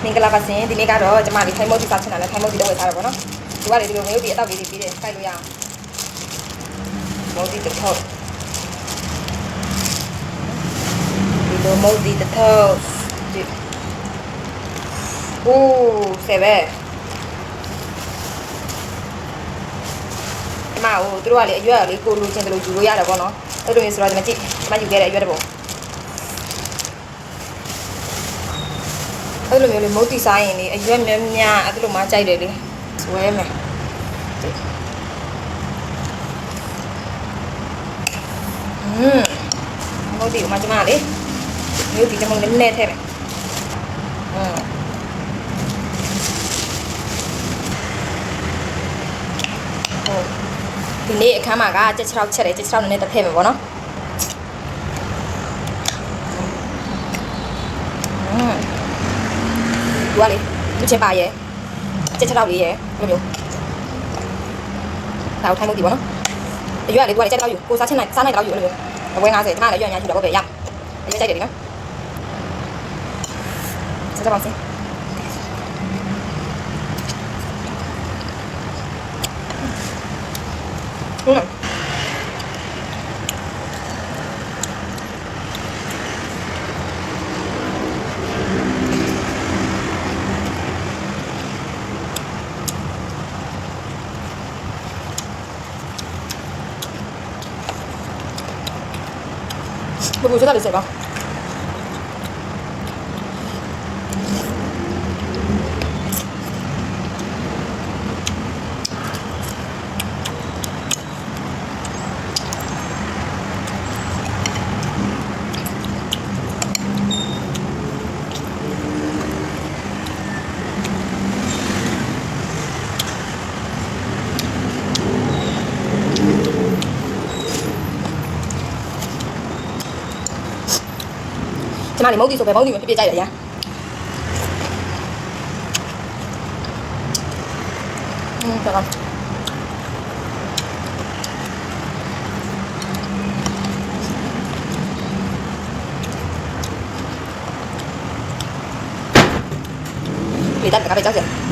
င်္ဂလာပါရှင်ဒီနေ့ကတော့ကျမလေးထိုင်းမုတ်တီစားချင်တာနဲ့ထိုင်းမုတ်တီတော့ဝယ်ထားရပါတော့။ဒီကလေဒီလိုမျိုးဒီအတောက်လေးတွေပြီးတယ်စိုက်လို့ရအောင်။မုတ်တီတစ်ထုပ်ဒီလိုမုတ်တီတစ်ထုပ်ဒီအိုးဆယ်ပဲဒီမှာဟိုသူတို့ကလေအရွက်လေးကိုလိုချင်တယ်လို့ယူလို့ရတယ်ပေါ့နော်။အဲ့လိုမျိုးဆိုတော့ဒီမှာကြည့်ဒီမှာယူခဲ့တဲ့အရွက်တစ်ပုံအဲ့လိုမျိုးလေမုတ်တီစားရင်လေအရွက်များများအဲ့လိုမှကြိုက်တယ်လေဆွဲမယ်မုတ်တီကိုမှကျမလေမျိုးတီကျမလည်းနည်းနည်းထည့်မယ်ဒီနေ့အခန်းမှာကကြက်6ချက်တယ်ကြက်6နည်းနည်းတစ်ထည့်မယ်ပေါ့နော်ดูอะไรดูเชฟปลาเย่เจ๊ชะเราดีเย่ไม่รู้เราไทยมุกดีวะเนาะอายุอะไรดูอะไรเจ๊เราอยู่กูซาเช่นไหนซาไหนเราอยู่เลยเราเว้งงานเสร็จมาแล้วย้อนงานอยู่เราก็ไปย่ำอายุใจเด็ดดีนะฉันจะลองสิ不知道你谁吧？ကျမလေးမုတ်တီဆိုပဲမုတ်တီပဲပြပြကြိုက်တယ်ရတော်တော်ဒီတက်တကပဲကြောက်စရာ